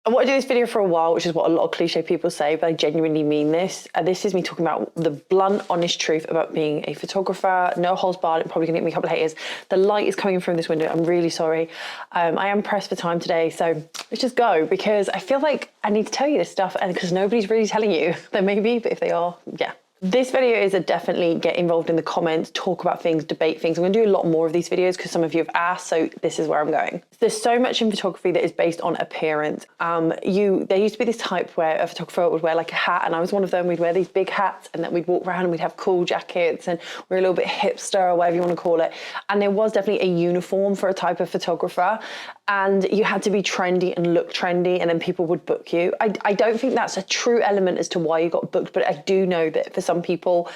I want to do this video for a while, which is what a lot of cliche people say, but I genuinely mean this. This is me talking about the blunt, honest truth about being a photographer. No holds barred. It's probably going to get me a couple of haters. The light is coming from this window. I'm really sorry. I am pressed for time today, so let's just go, because I feel like I need to tell you this stuff, and because nobody's really telling you. There may be, but if they are, yeah. This video is a definitely get involved in the comments, talk about things, debate things. I'm going to do a lot more of these videos because some of you have asked, so this is where I'm going. There's so much in photography that is based on appearance. There used to be this type where a photographer would wear like a hat, and I was one of them. We'd wear these big hats, and then we'd walk around and we'd have cool jackets, and we're a little bit hipster or whatever you want to call it. And there was definitely a uniform for a type of photographer, and you had to be trendy and look trendy, and then people would book you. I don't think that's a true element as to why you got booked, but I do know that for some people,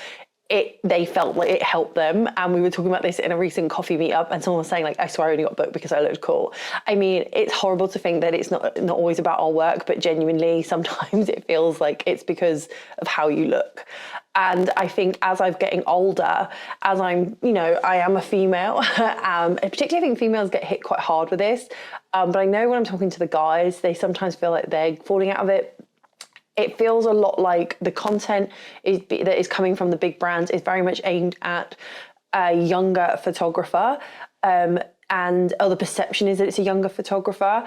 they felt like it helped them. And we were talking about this in a recent coffee meetup, and someone was saying like, I swear I only got booked because I looked cool. I mean, it's horrible to think that it's not always about our work, but genuinely sometimes it feels like it's because of how you look. And I think as I'm getting older, as I'm, I am a female, particularly I think females get hit quite hard with this. But I know when I'm talking to the guys, they sometimes feel like they're falling out of it. It feels a lot like the content that is coming from the big brands is very much aimed at a younger photographer. The perception is that it's a younger photographer,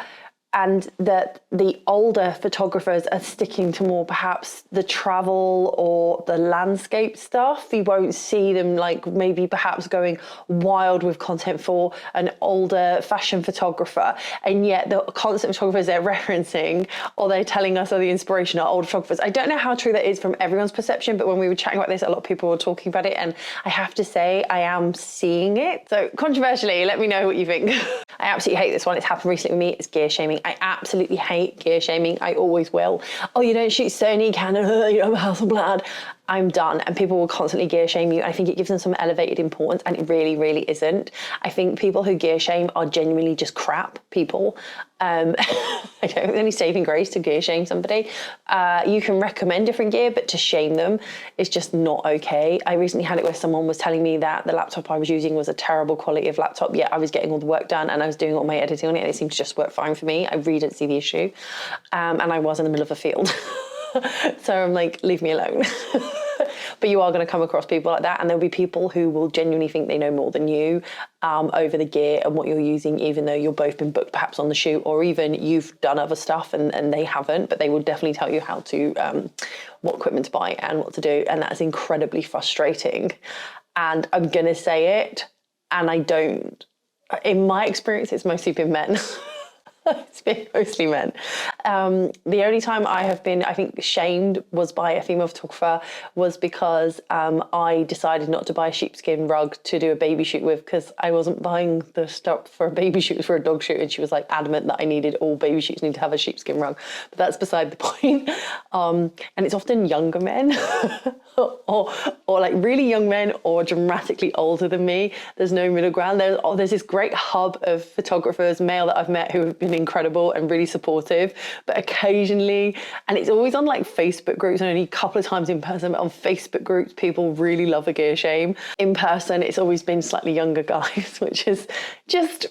and that the older photographers are sticking to more perhaps the travel or the landscape stuff. You won't see them like maybe perhaps going wild with content for an older fashion photographer. And yet the concept photographers they're referencing or they're telling us are the inspiration are older photographers. I don't know how true that is from everyone's perception, but when we were chatting about this, a lot of people were talking about it, and I have to say I am seeing it. So controversially, let me know what you think. I absolutely hate this one. It's happened recently with me. It's gear shaming. I absolutely hate gear shaming. I always will. Oh, you don't shoot Sony, Canon, you don't have Hasselblad. I'm done. And people will constantly gear shame you. I think it gives them some elevated importance, and it really, really isn't. I think people who gear shame are genuinely just crap people. I don't think there's any saving grace to gear shame somebody. You can recommend different gear, but to shame them is just not okay. I recently had it where someone was telling me that the laptop I was using was a terrible quality of laptop, yet I was getting all the work done and I was doing all my editing on it, and it seemed to just work fine for me. I really didn't see the issue. And I was in the middle of a field. So I'm like, leave me alone. But you are going to come across people like that, and there'll be people who will genuinely think they know more than you over the gear and what you're using, even though you've both been booked perhaps on the shoot, or even you've done other stuff and they haven't, but they will definitely tell you how to, what equipment to buy and what to do. And that is incredibly frustrating. And I'm going to say it, and in my experience, it's mostly been men. It's been mostly men. The only time I have been, I think, shamed was by a female photographer was because I decided not to buy a sheepskin rug to do a baby shoot with, because I wasn't buying the stuff for a baby shoot, it was for a dog shoot, and she was like adamant that I needed, all baby shoots need to have a sheepskin rug. But that's beside the point. And it's often younger men or like really young men or dramatically older than me. There's no middle ground. There's this great hub of photographers, male, that I've met who have been incredible and really supportive, but occasionally, and it's always on like Facebook groups, and only a couple of times in person, but on Facebook groups people really love a gear shame. In person it's always been slightly younger guys, which is just,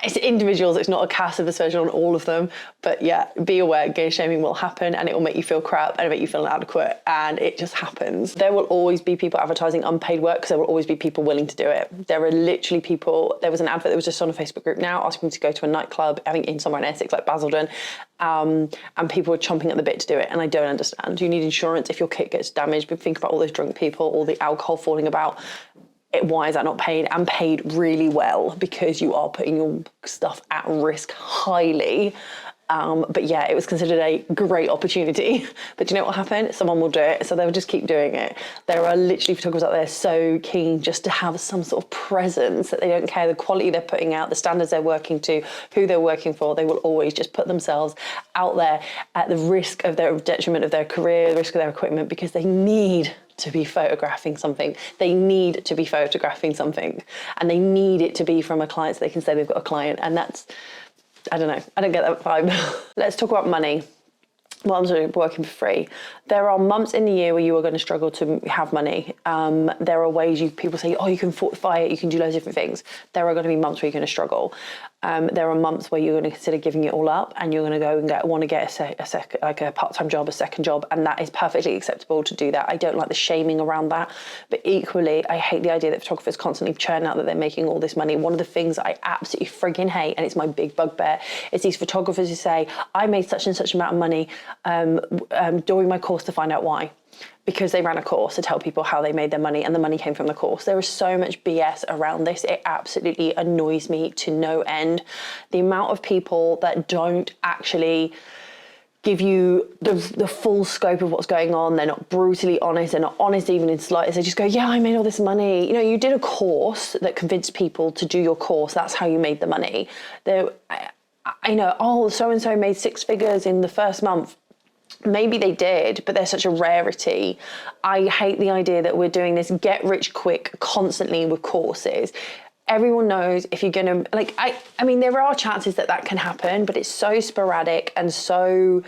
it's individuals, it's not a cast of aspersion on all of them. But yeah, be aware, gear shaming will happen, and it will make you feel crap and it'll make you feel inadequate, and it just happens. There will always be people advertising unpaid work, because there will always be people willing to do it. There are literally people, there was an advert that was just on a Facebook group now asking me to go to a nightclub, I think in somewhere in Essex, like Basildon, and people were chomping at the bit to do it, and I don't understand. You need insurance if your kit gets damaged, but think about all those drunk people, all the alcohol falling about. Why is that not paid, and paid really well, because you are putting your stuff at risk highly. But yeah, it was considered a great opportunity. But do you know what happened? Someone will do it, so they'll just keep doing it. There are literally photographers out there so keen just to have some sort of presence that they don't care the quality they're putting out, the standards they're working to, who they're working for. They will always just put themselves out there at the risk of their detriment of their career, the risk of their equipment, because they need to be photographing something. They need to be photographing something, and they need it to be from a client so they can say they've got a client. And that's, I don't know, I don't get that vibe. Let's talk about money. Well, I'm working for free. There are months in the year where you are going to struggle to have money. There are ways people say, oh, you can fortify it, you can do loads of different things. There are going to be months where you're going to struggle. there are months where you're going to consider giving it all up, and you're going to go and want to get a part-time job, a second job, and that is perfectly acceptable to do that. I don't like the shaming around that, but equally, I hate the idea that photographers constantly churn out that they're making all this money. One of the things I absolutely frigging hate, and it's my big bugbear, is these photographers who say, I made such and such amount of money during my course to find out why. Because they ran a course to tell people how they made their money, and the money came from the course. There is so much BS around this. It absolutely annoys me to no end. The amount of people that don't actually give you the full scope of what's going on. They're not brutally honest. They're not honest even in slightest. They just go, yeah, I made all this money. You know, you did a course that convinced people to do your course. That's how you made the money. I know, oh, so-and-so made 6 figures in the first month. Maybe they did, but they're such a rarity. I hate the idea that we're doing this get rich quick constantly with courses. Everyone knows if you're going to, like, I mean, there are chances that can happen, but it's so sporadic and so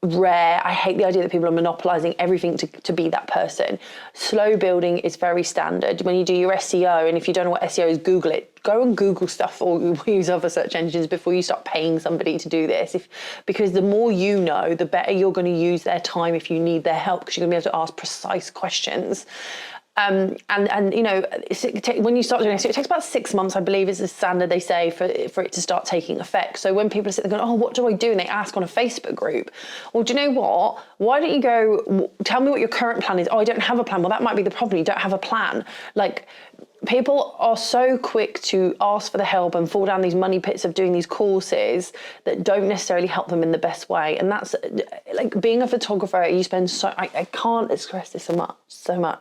rare. I hate the idea that people are monopolizing everything to be that person. Slow building is very standard. When you do your SEO, and if you don't know what SEO is, Google it. Go and Google stuff or use other search engines before you start paying somebody to do this. Because the more you know, the better you're going to use their time if you need their help, because you're going to be able to ask precise questions. And you know, when you start doing SEO, it takes about 6 months, I believe, is the standard they say for it to start taking effect. So when people are sitting there going, oh, what do I do? And they ask on a Facebook group, well, do you know what? Why don't you go, tell me what your current plan is? Oh, I don't have a plan. Well, that might be the problem. You don't have a plan. Like, people are so quick to ask for the help and fall down these money pits of doing these courses that don't necessarily help them in the best way. And that's like being a photographer, you spend I can't express this so much.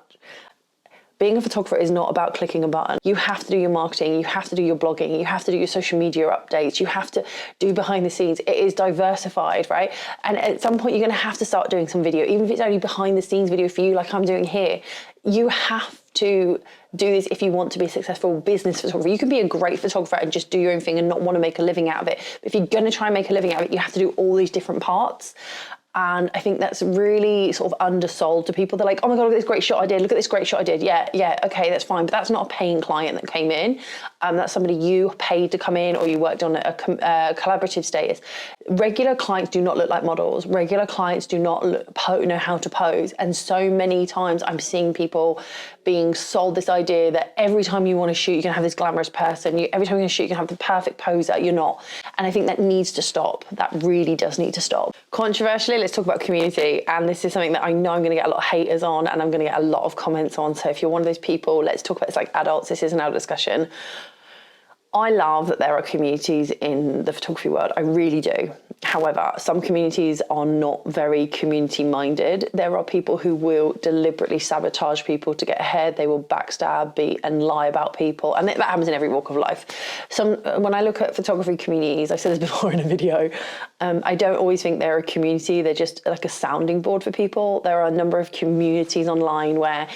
Being a photographer is not about clicking a button. You have to do your marketing, you have to do your blogging, you have to do your social media updates, you have to do behind the scenes. It is diversified, right? And at some point you're gonna have to start doing some video, even if it's only behind the scenes video for you like I'm doing here. You have to do this if you want to be a successful business photographer. You can be a great photographer and just do your own thing and not want to make a living out of it. But if you're gonna try and make a living out of it, you have to do all these different parts. And I think that's really sort of undersold to people. They're like, oh my God, look at this great shot I did. Look at this great shot I did. Yeah, okay, that's fine. But that's not a paying client that came in. That's somebody you paid to come in, or you worked on a collaborative status. Regular clients do not look like models. Regular clients do not know how to pose. And so many times I'm seeing people being sold this idea that every time you want to shoot, you can have this glamorous person. Every time you want to shoot, you can have the perfect poser. You're not. And I think that needs to stop. That really does need to stop. Controversially, let's talk about community. And this is something that I know I'm going to get a lot of haters on, and I'm going to get a lot of comments on. So if you're one of those people, let's talk about this like adults. This is an adult discussion. I love that there are communities in the photography world. I really do. However, some communities are not very community minded. There are people who will deliberately sabotage people to get ahead. They will backstab, beat and lie about people. And that happens in every walk of life. When I look at photography communities, I said this before in a video, I don't always think they're a community. They're just like a sounding board for people. There are a number of communities online where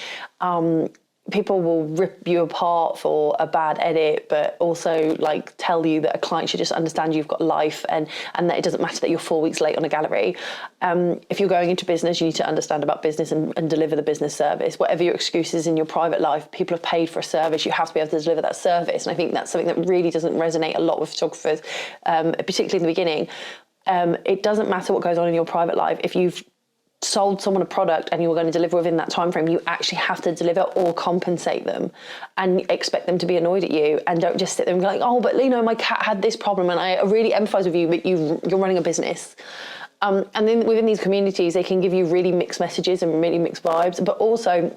people will rip you apart for a bad edit, but also like tell you that a client should just understand you've got life and that it doesn't matter that you're 4 weeks late on a gallery. If you're going into business, you need to understand about business and deliver the business service. Whatever your excuses in your private life, people have paid for a service. You have to be able to deliver that service. And I think that's something that really doesn't resonate a lot with photographers, particularly in the beginning. It doesn't matter what goes on in your private life. If you've sold someone a product and you're going to deliver within that time frame, you actually have to deliver or compensate them and expect them to be annoyed at you, and don't just sit there and go like, oh, but you know, my cat had this problem and I really empathize with you, but you're running a business. And then within these communities, they can give you really mixed messages and really mixed vibes, but also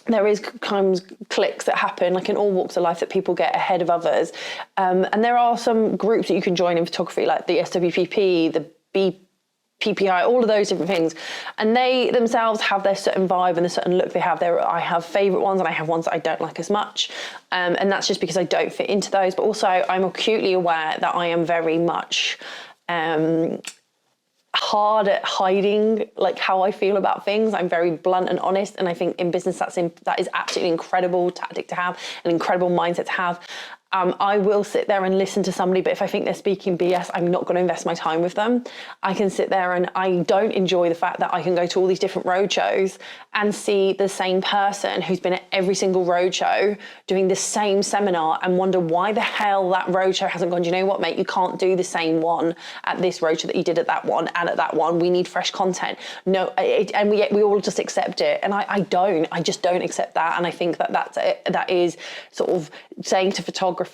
there is times clicks that happen, like in all walks of life, that people get ahead of others. And there are some groups that you can join in photography, like the SWPP, the PPI, all of those different things, and they themselves have their certain vibe and the certain look they have. I have favourite ones and I have ones that I don't like as much, and that's just because I don't fit into those. But also I'm acutely aware that I am very much hard at hiding like how I feel about things. I'm very blunt and honest, and I think in business that is absolutely incredible tactic to have, an incredible mindset to have. I will sit there and listen to somebody, but if I think they're speaking BS, I'm not going to invest my time with them. I can sit there and I don't enjoy the fact that I can go to all these different roadshows and see the same person who's been at every single roadshow doing the same seminar and wonder why the hell that roadshow hasn't gone, do you know what, mate, you can't do the same one at this roadshow that you did at that one and at that one. We need fresh content. No, and we all just accept it. And I just don't accept that. And I think that is sort of saying to photographers,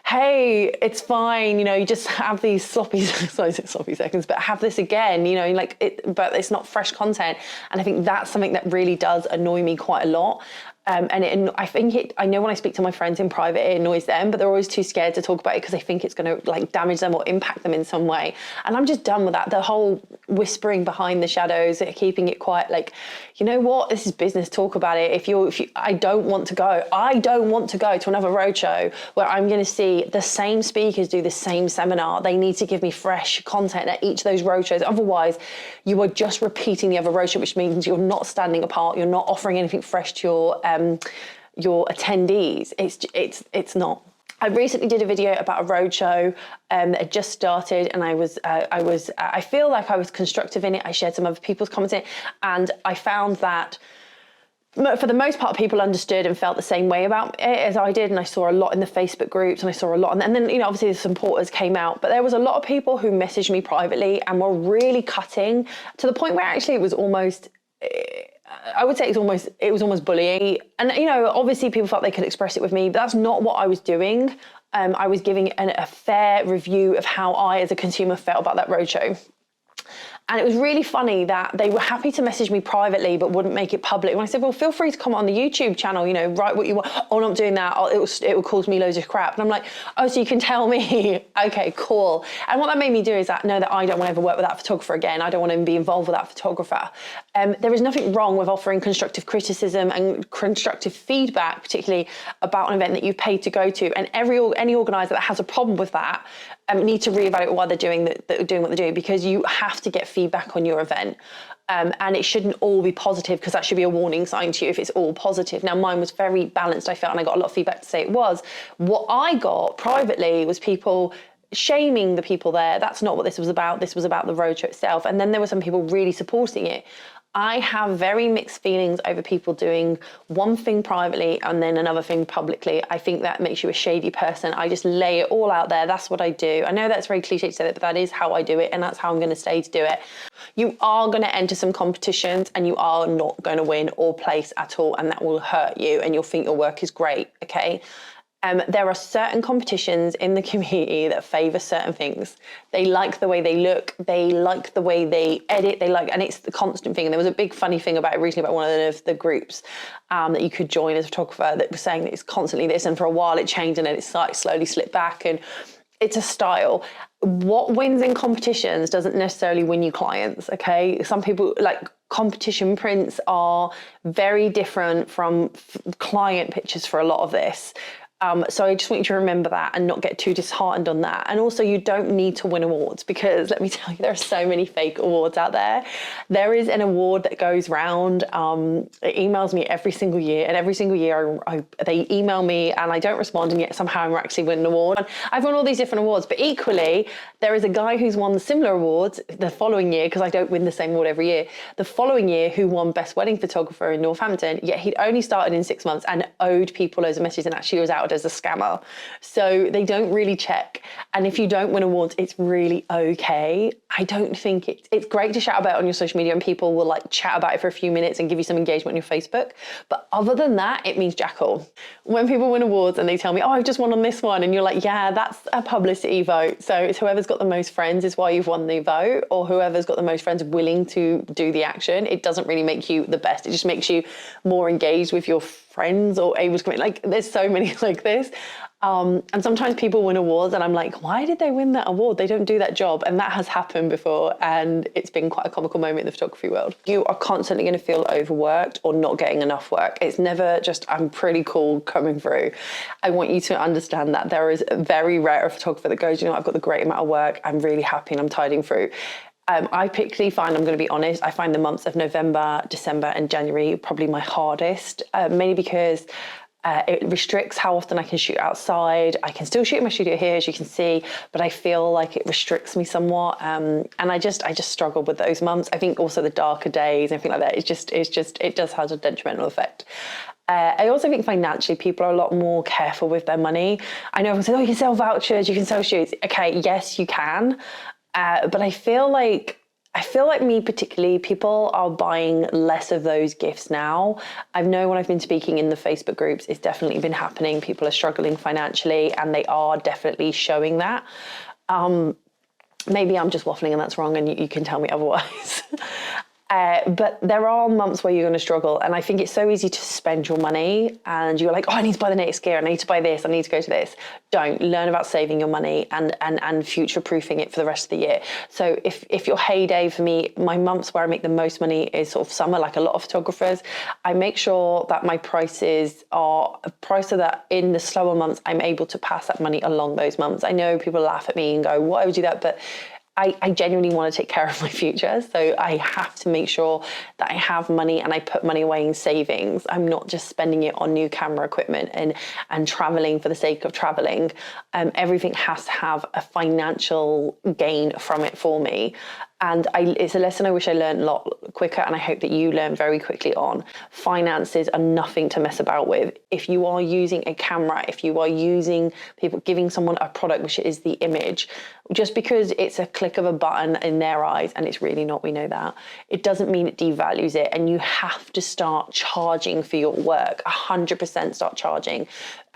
hey, it's fine, you know, you just have these sloppy seconds, but have this again, you know, like but it's not fresh content. And I think that's something that really does annoy me quite a lot. I know when I speak to my friends in private, it annoys them, but they're always too scared to talk about it because they think it's going to like damage them or impact them in some way. And I'm just done with that. The whole whispering behind the shadows, keeping it quiet. Like, you know what? This is business. Talk about it. I don't want to go. I don't want to go to another roadshow where I'm going to see the same speakers do the same seminar. They need to give me fresh content at each of those roadshows. Otherwise, you are just repeating the other roadshow, which means you're not standing apart. You're not offering anything fresh to your attendees. It's not. I recently did a video about a roadshow that had just started, and I feel like I was constructive in it. I shared some other people's comments in it, and I found that for the most part, people understood and felt the same way about it as I did. And I saw a lot in the Facebook groups, and I saw a lot. And then, you know, obviously the supporters came out, but there was a lot of people who messaged me privately and were really cutting to the point where actually it was almost, I would say it was almost bullying. And, you know, obviously people felt they could express it with me, but that's not what I was doing. I was giving a fair review of how I, as a consumer, felt about that roadshow. And it was really funny that they were happy to message me privately, but wouldn't make it public. When I said, well, feel free to comment on the YouTube channel, you know, write what you want. Oh, I'm not doing that. It will cause me loads of crap. And I'm like, oh, so you can tell me. Okay, cool. And what that made me do is know that I don't want to ever work with that photographer again. I don't want to be involved with that photographer. There is nothing wrong with offering constructive criticism and constructive feedback, particularly about an event that you've paid to go to. And any organizer that has a problem with that need to reevaluate why they're doing what they're doing, because you have to get feedback on your event. And it shouldn't all be positive, because that should be a warning sign to you if it's all positive. Now, mine was very balanced, I felt, and I got a lot of feedback to say it was. What I got privately was people shaming the people there. That's not what this was about. This was about the roadshow itself. And then there were some people really supporting it. I have very mixed feelings over people doing one thing privately and then another thing publicly. I think that makes you a shady person. I just lay it all out there. That's what I do. I know that's very cliche to say that, but that is how I do it, and that's how I'm going to stay to do it. You are going to enter some competitions and you are not going to win or place at all, and that will hurt you and you'll think your work is great, okay? There are certain competitions in the community that favour certain things. They like the way they look, they like the way they edit, and it's the constant thing. And there was a big funny thing about it recently about one of the groups that you could join as a photographer that was saying that it's constantly this, and for a while it changed and then it's like slowly slipped back, and it's a style. What wins in competitions doesn't necessarily win you clients, okay? Some people, like, competition prints are very different from client pictures for a lot of this. So I just want you to remember that and not get too disheartened on that. And also, you don't need to win awards, because let me tell you, there are so many fake awards out there. There is an award that goes round. It emails me every single year, and every single year they email me and I don't respond, and yet somehow I'm actually winning an award. And I've won all these different awards, but equally, there is a guy who's won similar awards the following year, because I don't win the same award every year, the following year, who won Best Wedding Photographer in Northampton, yet he'd only started in 6 months and owed people loads of messages and actually was outed as a scammer. So they don't really check. And if you don't win awards, it's really okay. I don't think it's great to shout about it on your social media, and people will like chat about it for a few minutes and give you some engagement on your Facebook. But other than that, it means jack all. When people win awards and they tell me, oh, I've just won on this one, and you're like, yeah, that's a publicity vote. So it's whoever's got the most friends is why you've won the vote, or whoever's got the most friends willing to do the action. It doesn't really make you the best. It just makes you more engaged with your friends or able to commit. Like, there's so many like this. And sometimes people win awards and I'm like, why did they win that award? They don't do that job. And that has happened before, and it's been quite a comical moment in the photography world. You are constantly going to feel overworked or not getting enough work. It's never just, I'm pretty cool coming through. I want you to understand that there is a very rare photographer that goes, you know, I've got the great amount of work, I'm really happy and I'm tiding through. I particularly find, I'm going to be honest, I find the months of November, December and January probably my hardest, mainly because It restricts how often I can shoot outside. I can still shoot in my studio here, as you can see, but I feel like it restricts me somewhat. And I just struggle with those months. I think also the darker days and everything like that. It does have a detrimental effect. I also think financially people are a lot more careful with their money. I know everyone says, oh, you can sell vouchers, you can sell shoes. Okay, yes, you can. But I feel like me particularly, people are buying less of those gifts now. I know when I've been speaking in the Facebook groups, it's definitely been happening. People are struggling financially and they are definitely showing that. Maybe I'm just waffling and that's wrong and you can tell me otherwise. But there are months where you're going to struggle, and I think it's so easy to spend your money and you're like, oh, I need to buy the next gear, I need to buy this, I need to go to this. Don't. Learn about saving your money and future-proofing it for the rest of the year. So if your heyday, for me, my months where I make the most money is sort of summer, like a lot of photographers. I make sure that my prices are a price so that in the slower months, I'm able to pass that money along those months. I know people laugh at me and go, why would you do that? But I genuinely want to take care of my future. So I have to make sure that I have money and I put money away in savings. I'm not just spending it on new camera equipment and traveling for the sake of traveling. Everything has to have a financial gain from it for me. And it's a lesson I wish I learned a lot quicker, and I hope that you learn very quickly on. Finances are nothing to mess about with. If you are using a camera, if you are giving someone a product, which is the image, just because it's a click of a button in their eyes, and it's really not, we know that, it doesn't mean it devalues it. And you have to start charging for your work, 100% start charging.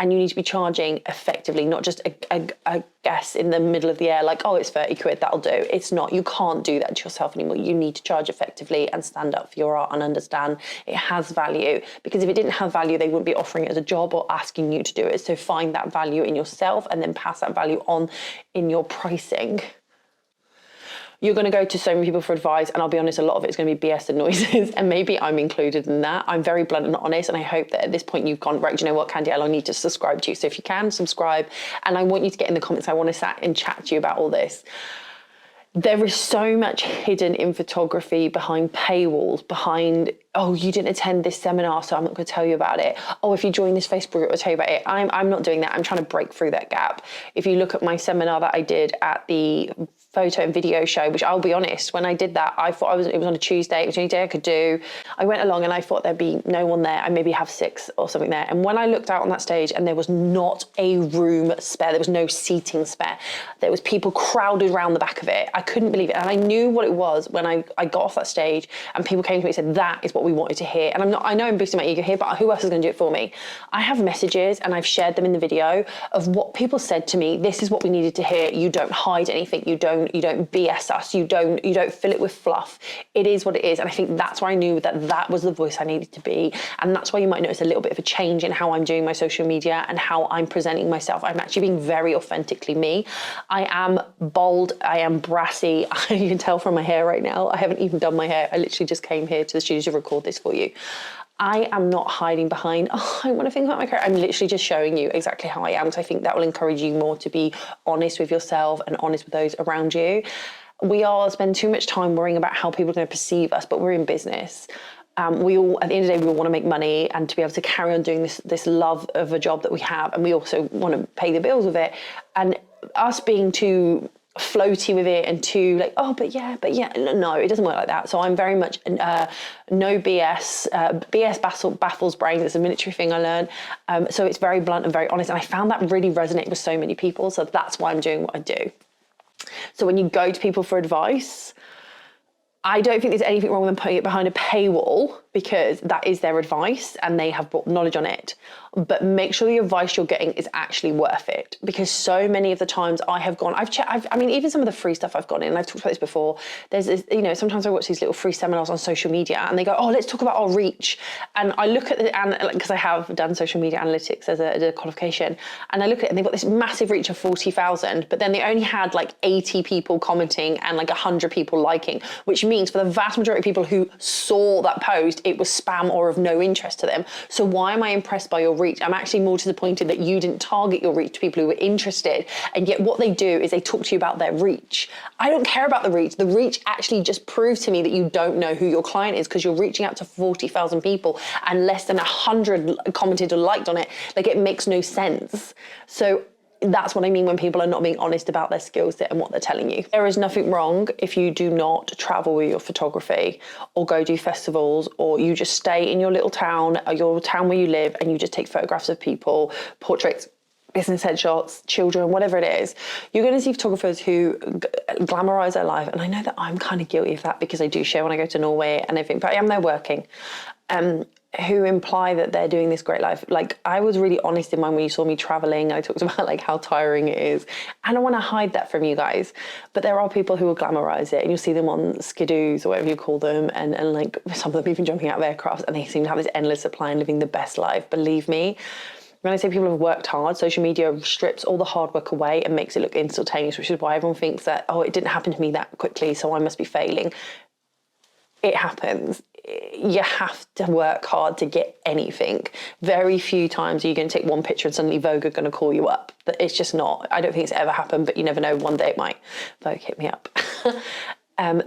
And you need to be charging effectively, not just a guess in the middle of the air, like, oh, it's 30 quid, that'll do. It's not. You can't do that to yourself anymore. You need to charge effectively and stand up for your art and understand it has value. Because if it didn't have value, they wouldn't be offering it as a job or asking you to do it. So find that value in yourself and then pass that value on in your pricing. You're going to go to so many people for advice, and I'll be honest, a lot of it's going to be BS and noises, and maybe I'm included in that. I'm very blunt and honest, and I hope that at this point you've gone, right, do you know what, Khandie, I need to subscribe to you. So if you can, subscribe, and I want you to get in the comments. I want to sat and chat to you about all this. There is so much hidden in photography behind paywalls, behind, oh, you didn't attend this seminar, so I'm not going to tell you about it. Oh, if you join this Facebook group, I'll tell you about it. I'm not doing that. I'm trying to break through that gap. If you look at my seminar that I did at the photo and video show, which I'll be honest, when I did that, I thought it was on a Tuesday. It was the only day I could do. I went along and I thought there'd be no one there. I maybe have 6 or something there. And when I looked out on that stage and there was not a room spare, there was no seating spare. There was people crowded around the back of it. I couldn't believe it. And I knew what it was when I got off that stage and people came to me and said, that is what we wanted to hear. And I know I'm boosting my ego here, but who else is going to do it for me? I have messages, and I've shared them in the video, of what people said to me. This is what we needed to hear. You don't hide anything. You don't BS us. You don't fill it with fluff. It is what it is. And I think that's why I knew that was the voice I needed to be. And that's why you might notice a little bit of a change in how I'm doing my social media and how I'm presenting myself. I'm actually being very authentically me. I am bold. I am brassy. You can tell from my hair right now. I haven't even done my hair. I literally just came here to the studio to record this for you. I am not hiding behind, oh, I want to think about my career. I'm literally just showing you exactly how I am, because I think that will encourage you more to be honest with yourself and honest with those around you. We all spend too much time worrying about how people are going to perceive us, but we're in business. We all, at the end of the day, we all want to make money and to be able to carry on doing this love of a job that we have. And we also want to pay the bills with it. And us being too floaty with it and too like, oh, but yeah, no, it doesn't work like that. So I'm very much no BS. BS baffles brains. It's a military thing I learned. So it's very blunt and very honest. And I found that really resonate with so many people. So that's why I'm doing what I do. So when you go to people for advice, I don't think there's anything wrong with them putting it behind a paywall, because that is their advice and they have brought knowledge on it. But make sure the advice you're getting is actually worth it, because so many of the times I have gone, I mean, even some of the free stuff I've gone in, and I've talked about this before, there's this, sometimes I watch these little free seminars on social media and they go, oh, let's talk about our reach. And I look at because I have done social media analytics as a qualification, and I look at it and they've got this massive reach of 40,000, but then they only had like 80 people commenting and like 100 people liking, which means means for the vast majority of people who saw that post, it was spam or of no interest to them. So why am I impressed by your reach? I'm actually more disappointed that you didn't target your reach to people who were interested. And yet what they do is they talk to you about their reach. I don't care about the reach. The reach actually just proves to me that you don't know who your client is, because you're reaching out to 40,000 people and less than 100 commented or liked on it. Like, it makes no sense. So that's what I mean when people are not being honest about their skill set and what they're telling you. There is nothing wrong if you do not travel with your photography or go do festivals, or you just stay in your little town or your town where you live and you just take photographs of people, portraits, business headshots, children, whatever it is. You're going to see photographers who glamorize their life. And I know that I'm kind of guilty of that because I do share when I go to Norway and everything, but I am there working. Who imply that they're doing this great life. Like, I was really honest in mine when you saw me traveling. I talked about like how tiring it is. I don't want to hide that from you guys, but there are people who will glamorize it, and you'll see them on skidoos or whatever you call them, and like some of them even jumping out of aircrafts, and they seem to have this endless supply and living the best life. Believe me, when I say people have worked hard, social media strips all the hard work away and makes it look instantaneous, which is why everyone thinks that, oh, it didn't happen to me that quickly, so I must be failing. It happens. You have to work hard to get anything. Very few times are you going to take one picture and suddenly Vogue are going to call you up. It's just not. I don't think it's ever happened, but you never know. One day it might. Vogue, hit me up.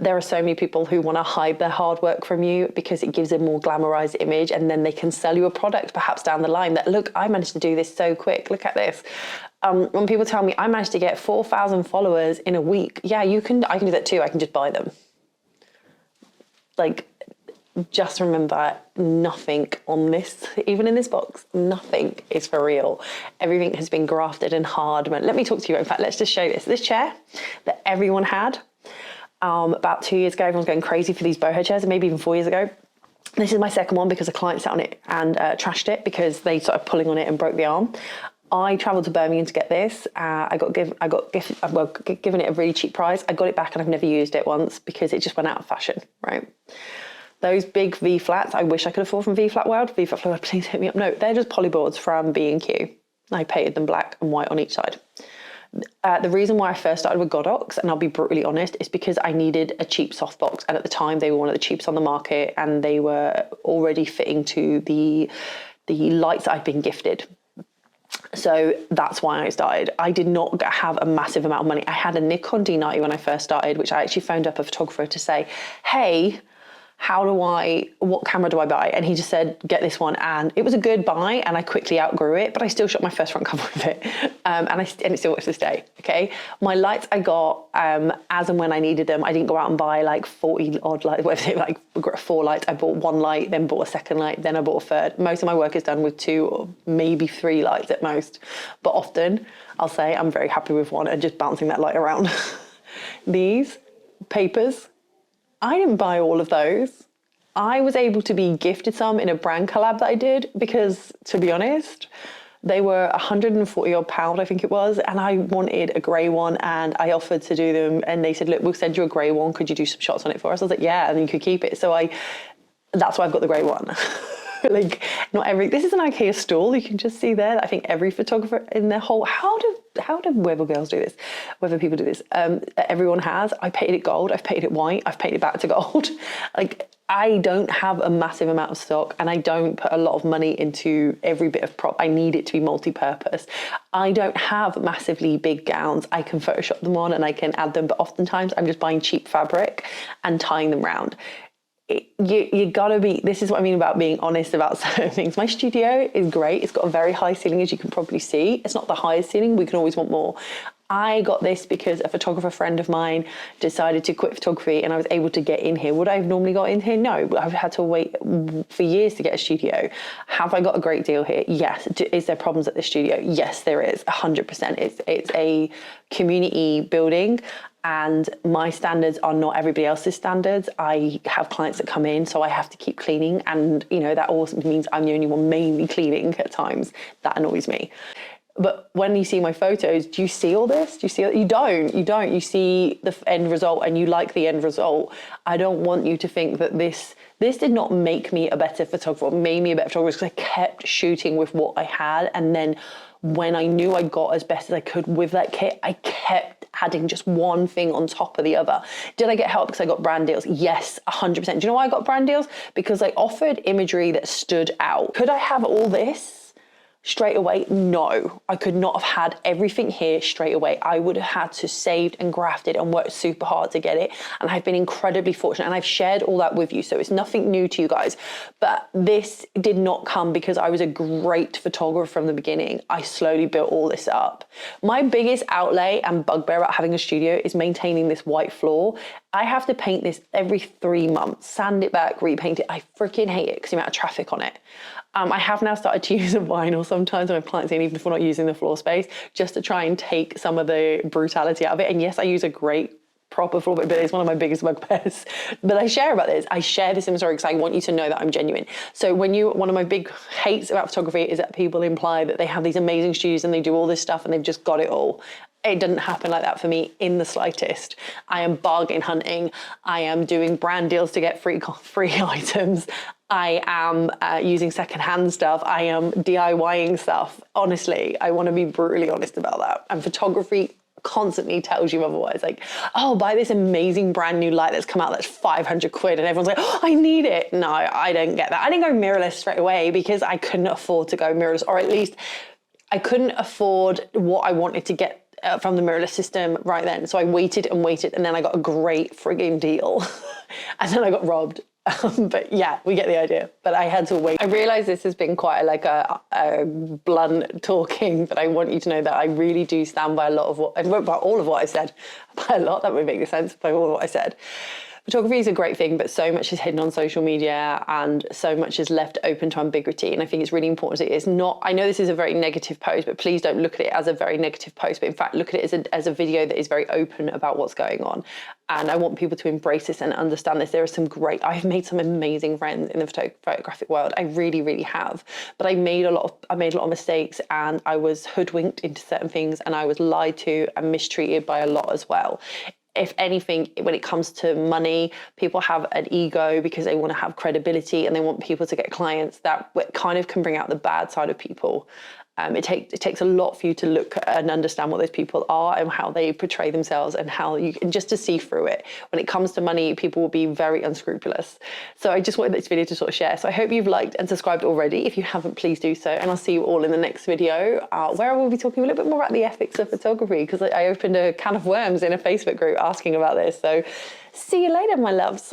There are so many people who want to hide their hard work from you because it gives a more glamorized image, and then they can sell you a product perhaps down the line that, look, I managed to do this so quick. Look at this. When people tell me I managed to get 4,000 followers in a week, yeah, I can do that too. I can just buy them. Like, just remember, nothing on this, even in this box, nothing is for real. Everything has been grafted and hard. Let me talk to you. In fact, let's just show this. This chair that everyone had about 2 years ago, everyone's going crazy for these boho chairs, and maybe even 4 years ago. This is my second one because a client sat on it and trashed it because they started pulling on it and broke the arm. I travelled to Birmingham to get this. I got given it a really cheap price. I got it back and I've never used it once because it just went out of fashion, right? Those big V flats, I wish I could afford from V Flat World. V Flat World, please hit me up. No, they're just polyboards from B&Q. I painted them black and white on each side. The reason why I first started with Godox, and I'll be brutally honest, is because I needed a cheap softbox, and at the time they were one of the cheapest on the market, and they were already fitting to the lights I'd been gifted. So that's why I started. I did not have a massive amount of money. I had a Nikon D90 when I first started, which I actually phoned up a photographer to say, hey, what camera do I buy? And he just said, get this one. And it was a good buy, and I quickly outgrew it, but I still shot my first front cover with it. And it still works to this day, okay? My lights I got as and when I needed them. I didn't go out and buy like 40 odd lights, like 4 lights. I bought 1 light, then bought a second light, then I bought a third. Most of my work is done with 2 or maybe 3 lights at most. But often I'll say I'm very happy with 1 and just bouncing that light around. These papers, I didn't buy all of those. I was able to be gifted some in a brand collab that I did because, to be honest, they were £140 odd, I think it was, and I wanted a grey one, and I offered to do them, and they said, look, we'll send you a grey one. Could you do some shots on it for us? I was like, yeah, and then you could keep it. So that's why I've got the grey one. Like, this is an IKEA stall. You can just see there. I think every photographer in their whole, how do Weather girls do this? Weather people do this. Everyone has. I painted it gold. I've painted it white. I've painted it back to gold. Like, I don't have a massive amount of stock, and I don't put a lot of money into every bit of prop. I need it to be multi-purpose. I don't have massively big gowns. I can Photoshop them on and I can add them, but oftentimes I'm just buying cheap fabric and tying them round. You gotta be, this is what I mean about being honest about certain things. My studio is great. It's got a very high ceiling, as you can probably see. It's not the highest ceiling. We can always want more. I got this because a photographer friend of mine decided to quit photography and I was able to get in here. Would I have normally got in here? No, I've had to wait for years to get a studio. Have I got a great deal here? Yes. Is there problems at the studio? Yes, there is, 100%. It's a community building, and my standards are not everybody else's standards. I have clients that come in, so I have to keep cleaning, and that also means I'm the only one mainly cleaning at times. That annoys me. But when you see my photos, do you see all this? Do you see it? You don't. You see the end result and you like the end result. I don't want you to think that this did not make me a better photographer, made me a better photographer, because I kept shooting with what I had. And then when I knew I got as best as I could with that kit, I kept adding just one thing on top of the other. Did I get help because I got brand deals? Yes, 100%. Do you know why I got brand deals? Because I offered imagery that stood out. Could I have all this straight away? No, I could not have had everything here straight away. I would have had to saved and grafted and worked super hard to get it. And I've been incredibly fortunate, and I've shared all that with you. So it's nothing new to you guys, but this did not come because I was a great photographer from the beginning. I slowly built all this up. My biggest outlay and bugbear about having a studio is maintaining this white floor. I have to paint this every 3 months, sand it back, repaint it. I freaking hate it because the amount of traffic on it. I have now started to use a vinyl sometimes when my clients in, even if we're not using the floor space, just to try and take some of the brutality out of it. And yes, I use a great proper floor, but it's one of my biggest bugbears. But I share about this. I share this in my story because I want you to know that I'm genuine. So one of my big hates about photography is that people imply that they have these amazing studios and they do all this stuff and they've just got it all. It doesn't happen like that for me in the slightest. I am bargain hunting. I am doing brand deals to get free items. I am using secondhand stuff. I am DIYing stuff. Honestly, I want to be brutally honest about that. And photography constantly tells you otherwise. Like, oh, buy this amazing brand new light that's come out that's 500 quid. And everyone's like, oh, I need it. No, I don't get that. I didn't go mirrorless straight away because I couldn't afford to go mirrorless, or at least I couldn't afford what I wanted to get from the mirrorless system right then. So I waited and waited, and then I got a great frigging deal. And then I got robbed. But yeah, we get the idea. But I had to wait. I realize this has been quite a blunt talking, but I want you to know that I really do stand by a lot of what, I won't by all of what I said, by a lot, that would make sense, by all of what I said. Photography is a great thing, but so much is hidden on social media and so much is left open to ambiguity. And I think it's really important that it's not, I know this is a very negative post, but please don't look at it as a very negative post, but in fact, look at it as a video that is very open about what's going on. And I want people to embrace this and understand this. There are some I've made some amazing friends in the photographic world. I really, really have. But I made a lot of mistakes, and I was hoodwinked into certain things, and I was lied to and mistreated by a lot as well. If anything, when it comes to money, people have an ego because they want to have credibility and they want people to get clients. That kind of can bring out the bad side of people. It takes a lot for you to look and understand what those people are and how they portray themselves, and how you can just to see through it. When it comes to money, people will be very unscrupulous. So I just wanted this video to sort of share. So I hope you've liked and subscribed already. If you haven't, please do so. And I'll see you all in the next video where I will be talking a little bit more about the ethics of photography, because I opened a can of worms in a Facebook group asking about this. So see you later, my loves.